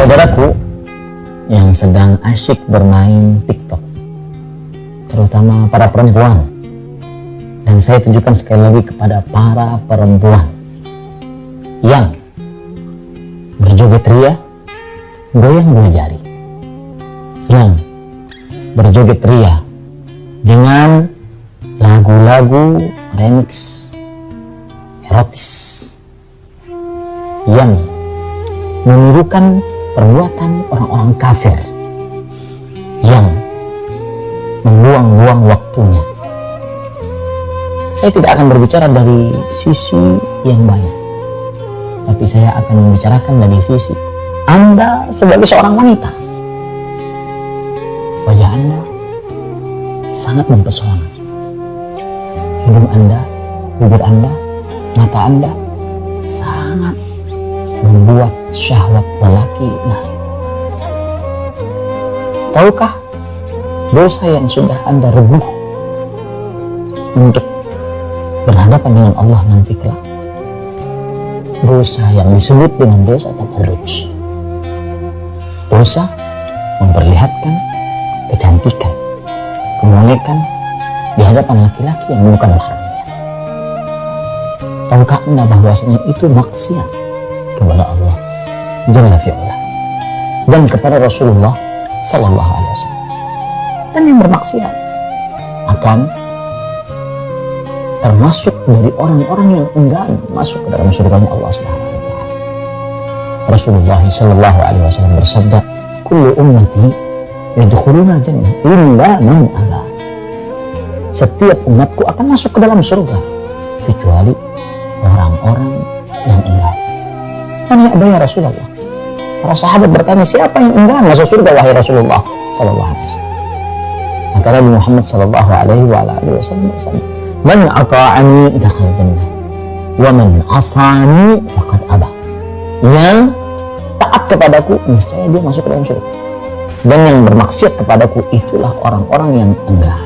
Saudaraku yang sedang asyik bermain TikTok, terutama para perempuan, dan saya tunjukkan sekali lagi kepada para perempuan yang berjoget ria, goyang dua jari, yang berjoget ria dengan lagu-lagu remix erotis yang menirukan perbuatan orang-orang kafir yang membuang-buang waktunya. Saya tidak akan berbicara dari sisi yang baik, tapi saya akan membicarakan dari sisi Anda sebagai seorang wanita. Wajah Anda sangat mempesona. Hidung Anda, bibir Anda, mata Anda sangat membuat syahwat lelaki naik. Tahukah dosa yang sudah Anda rebuh untuk berhadapan dengan Allah nanti kelak? Dosa yang disebut dengan dosa tabarruj. Dosa memperlihatkan kecantikan, kemolekan di hadapan laki-laki yang bukan mahramnya. Tahukah Anda bahwasanya itu maksiat kepada Allah Jalla fi'ala dan kepada Rasulullah Sallallahu Alaihi Wasallam? Dan yang bermaksiat akan termasuk dari orang-orang yang enggan masuk ke dalam surganya Allah Subhanahu wa taala. Rasulullah Sallallahu Alaihi Wasallam bersabda, "Kullu ummati yadkhuluna jannah illa man aba." Setiap umatku akan masuk ke dalam surga kecuali orang-orang yang enggan. Man ya'ba ya Rasulullah? Para sahabat bertanya, siapa yang enggan masuk surga wahai Rasulullah Sallallahu Alaihi Wasallam? Maka Nabi Muhammad Sallallahu Alaihi Wasallam bersabda, "Man ata'ani dakhala jannah, wa man asani faqad aba." Yang taat kepadaku niscaya dia masuk ke dalam surga, dan yang bermaksiat kepadaku itulah orang-orang yang enggan.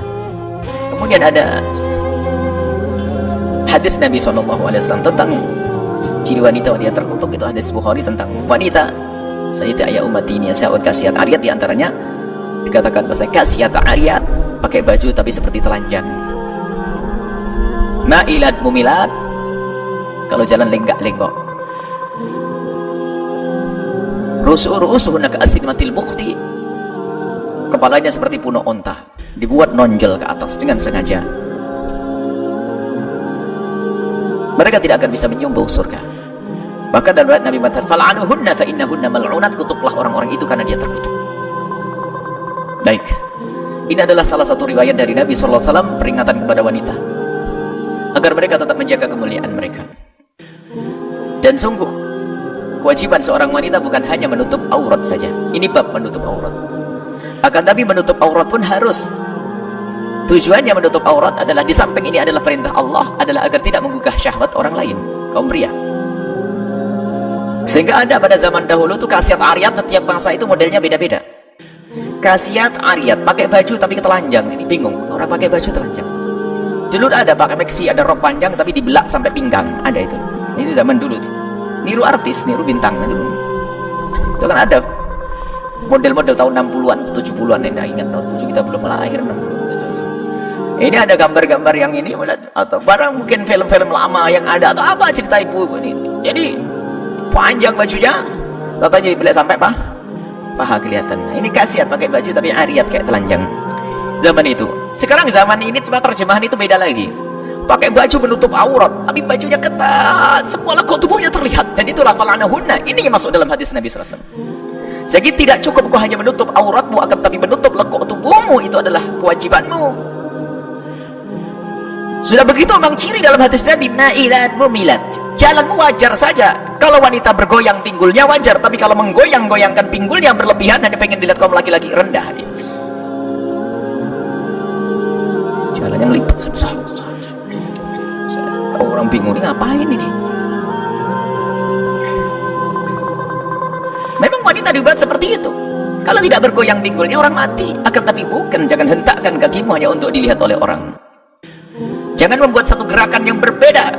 Kemudian ada hadis Nabi SAW tentang ciri wanita terkutuk. Itu hadis Bukhari tentang wanita sayyidati ayat umat ini yang kasiat ariyat, diantaranya dikatakan bahasa kasiat ariyat, pakai baju tapi seperti telanjang, ma'ilat mumilat, kalau jalan lenggak-lenggok, rusuhunna ka'asnimatil bukhti, kepalanya seperti punuk onta, dibuat nonjol ke atas dengan sengaja. Mereka tidak akan bisa menyumbau surga. Bahkan dalam riwayat Nabi Muhammad, fal'anuhunna fa innahunna mal'unat, kutuklah orang-orang itu karena dia terkutuk. Baik, ini adalah salah satu riwayat dari Nabi SAW, peringatan kepada wanita agar mereka tetap menjaga kemuliaan mereka. Dan sungguh kewajiban seorang wanita bukan hanya menutup aurat saja. Ini bab menutup aurat. Akan tapi menutup aurat pun harus, tujuannya menutup aurat adalah, di samping ini adalah perintah Allah, adalah agar tidak menggugah syahwat orang lain, kaum pria. Sehingga ada pada zaman dahulu tuh kasiat ariyat, setiap bangsa itu modelnya beda-beda. Kasiat ariyat pakai baju tapi telanjang, ini bingung orang pakai baju telanjang. Dulu ada pakai maxi, ada rok panjang tapi dibelak sampai pinggang, ada itu. Ini zaman dulu tuh. Niru artis, niru bintang itu. Itu kan ada model-model tahun 60-an, 70-an, ini ingat tahun 7 kita belum lahir. Ini ada gambar-gambar yang ini, atau barang mungkin film-film lama yang ada, atau apa cerita ibu ini. Jadi panjang bajunya, bapaknya dibelak sampai paha kelihatan. Nah, ini kasiat pakai baju tapi ariyat kayak telanjang. Zaman itu. Sekarang zaman ini cuma terjemahan itu beda lagi. Pakai baju menutup aurat, tapi bajunya ketat, semua lekuk tubuhnya terlihat. Dan itulah fal'anahunna. Ini yang masuk dalam hadis Nabi SAW. Jadi tidak cukup kau hanya menutup auratmu, akan tapi menutup lekuk tubuhmu, itu adalah kewajibanmu. Sudah begitu memang ciri dalam hadis Nabi, na'ilat mumilat. Jalanmu wajar saja. Kalau wanita bergoyang pinggulnya wajar, tapi kalau menggoyang-goyangkan pinggulnya berlebihan, hanya pengen dilihat kaum laki-laki, rendah dia. Jalan yang lipat, orang bingung ini ngapain ini. Memang wanita dibuat seperti itu. Kalau tidak bergoyang pinggulnya orang mati. Akan tapi bukan, jangan hentakkan kakimu hanya untuk dilihat oleh orang. Jangan membuat satu gerakan yang berbeda.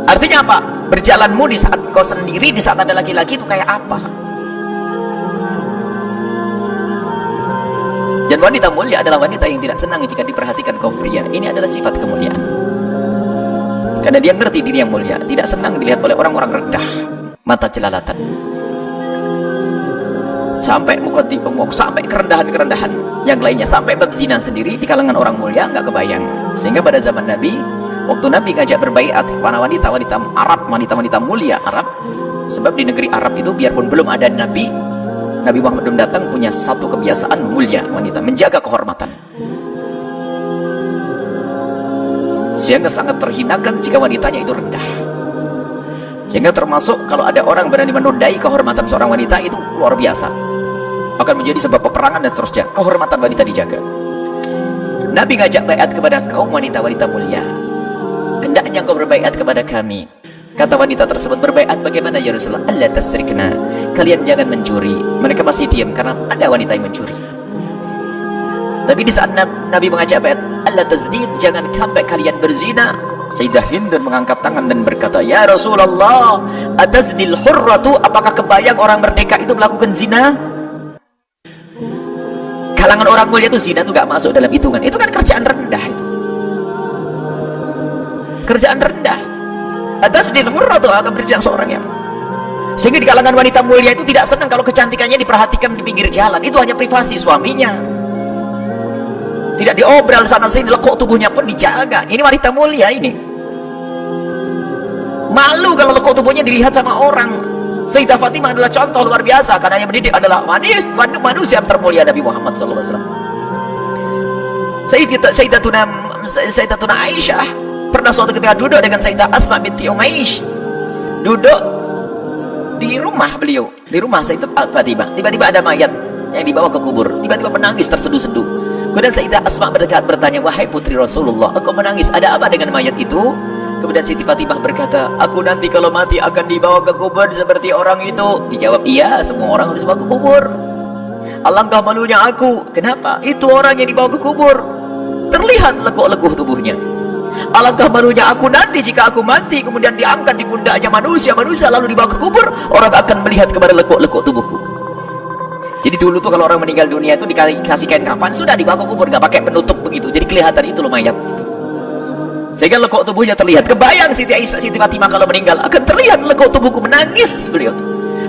Artinya apa? Berjalanmu di saat kau sendiri, di saat ada laki-laki itu kayak apa? Dan wanita mulia adalah wanita yang tidak senang jika diperhatikan kaum pria. Ini adalah sifat kemuliaan. Karena dia ngerti diri yang mulia, tidak senang dilihat oleh orang-orang rendah, mata jelalatan. Sampai sampai kerendahan-kerendahan yang lainnya, sampai bab zina sendiri di kalangan orang mulia nggak kebayang. Sehingga pada zaman Nabi, waktu Nabi ngajak berbaiat kepada wanita-wanita Arab, wanita-wanita mulia Arab, sebab di negeri Arab itu biarpun belum ada Nabi Muhammad belum datang, punya satu kebiasaan mulia wanita, menjaga kehormatan. Sehingga sangat terhinakan jika wanitanya itu rendah. Sehingga termasuk kalau ada orang berani menodai kehormatan seorang wanita, itu luar biasa, akan menjadi sebab peperangan dan seterusnya. Kehormatan wanita dijaga. Nabi ngajak baiat kepada kaum wanita-wanita mulia, hendaknya engkau berbaiat kepada kami. Kata wanita tersebut, berbaiat bagaimana ya Rasulullah? Allah tasrikna, kalian jangan mencuri. Mereka masih diam karena ada wanita yang mencuri. Tapi di saat Nabi mengajak baiat, Allah tazdid, jangan sampai kalian berzina. Sayyidah Hindun mengangkat tangan dan berkata, ya Rasulullah, ataznil hurratu, apakah kebayang orang merdeka itu melakukan zina? Kalangan orang mulia itu zina itu gak masuk dalam hitungan. Itu kan kerjaan rendah itu. Kerjaan rendah. Ataznil hurratu, akan berjalan seorang yang. Sehingga di kalangan wanita mulia itu tidak senang kalau kecantikannya diperhatikan di pinggir jalan. Itu hanya privasi suaminya. Tidak diobral sana sini, lekuk tubuhnya pun dijaga. Ini wanita mulia ini. Malu kalau lekuk tubuhnya dilihat sama orang. Sayyidah Fatimah adalah contoh luar biasa, karena yang mendidik adalah manusia termulia Nabi Muhammad SAW. Sayyidatuna Aisyah pernah suatu ketika duduk dengan Sayyidah Asma binti Umaish. Duduk di rumah beliau, di rumah Sayyidah Fatimah. Tiba-tiba ada mayat yang dibawa ke kubur. Tiba-tiba menangis terseduh-seduh. Kemudian Sayyidah Asma bertanya, wahai putri Rasulullah, engkau menangis, ada apa dengan mayat itu? Kemudian Siti Fatimah berkata, aku nanti kalau mati akan dibawa ke kubur seperti orang itu. Dijawab, iya, semua orang harus dibawa ke kubur. Alangkah malunya aku. Kenapa? Itu orang yang dibawa ke kubur, terlihat lekuk-lekuh tubuhnya. Alangkah malunya aku nanti jika aku mati, kemudian diangkat di pundaknya manusia lalu dibawa ke kubur, orang akan melihat kepada lekuk-lekuk tubuhku. Jadi dulu tuh kalau orang meninggal dunia itu dikasih kain kafan, sudah dibawa ke kubur, gak pakai penutup begitu. Jadi kelihatan itu loh mayat gitu. Sehingga lekuk tubuhnya terlihat. Kebayang Siti Fatimah kalau meninggal, akan terlihat lekuk tubuhku, menangis beliau.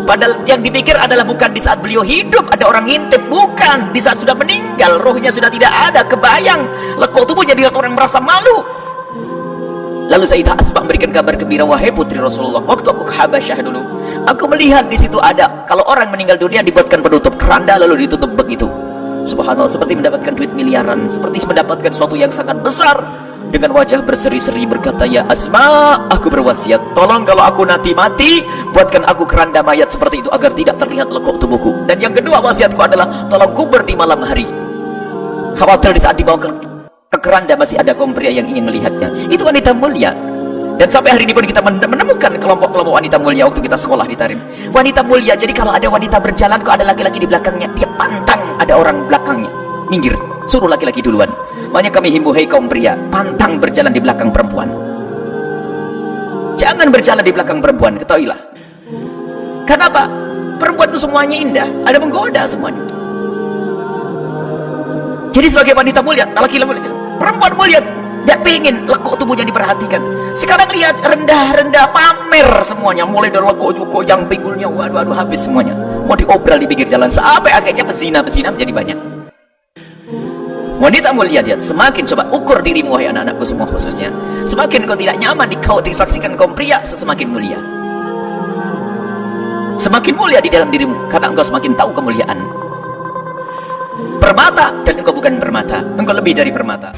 Padahal yang dipikir adalah bukan di saat beliau hidup ada orang ngintip, bukan. Di saat sudah meninggal, rohnya sudah tidak ada. Kebayang lekuk tubuhnya dilihat orang, merasa malu. Lalu Sayyidah Asma memberikan kabar gembira, wahai putri Rasulullah, waktu aku ke Habasyah dulu, aku melihat di situ ada, kalau orang meninggal dunia dibuatkan penutup keranda lalu ditutup begitu. Subhanallah, seperti mendapatkan duit miliaran, seperti mendapatkan sesuatu yang sangat besar. Dengan wajah berseri-seri berkata, ya Asma, aku berwasiat, tolong kalau aku nanti mati, buatkan aku keranda mayat seperti itu agar tidak terlihat lekuk tubuhku. Dan yang kedua wasiatku adalah, tolong kubur di malam hari. Khawatir di saat dibawa ke keranda masih ada kaum pria yang ingin melihatnya. Itu wanita mulia. Dan sampai hari ini pun kita menemukan kelompok-kelompok wanita mulia waktu kita sekolah di Tarim. Wanita mulia, jadi kalau ada wanita berjalan kok ada laki-laki di belakangnya, dia pantang ada orang belakangnya, minggir, suruh laki-laki duluan. Makanya kami himbau, hei kaum pria, pantang berjalan di belakang perempuan. Jangan berjalan di belakang perempuan, ketahuilah. Kenapa? Perempuan itu semuanya indah, ada menggoda semuanya. Jadi sebagai wanita mulia, laki-laki perempuan mulia, tidak pengen lekuk tubuhnya diperhatikan. Sekarang lihat rendah-rendah, pamer semuanya, mulai dari lekuk yang pinggulnya, waduh habis semuanya. Mau diobral di pinggir jalan, sampai akhirnya pezina menjadi banyak. Wanita mulia, lihat, semakin coba ukur dirimu wahai anak-anakku semua khususnya. Semakin kau tidak nyaman kau disaksikan kaum pria, semakin mulia. Semakin mulia di dalam dirimu, karena engkau semakin tahu kemuliaan. Permata, dan engkau bukan permata, engkau lebih dari permata.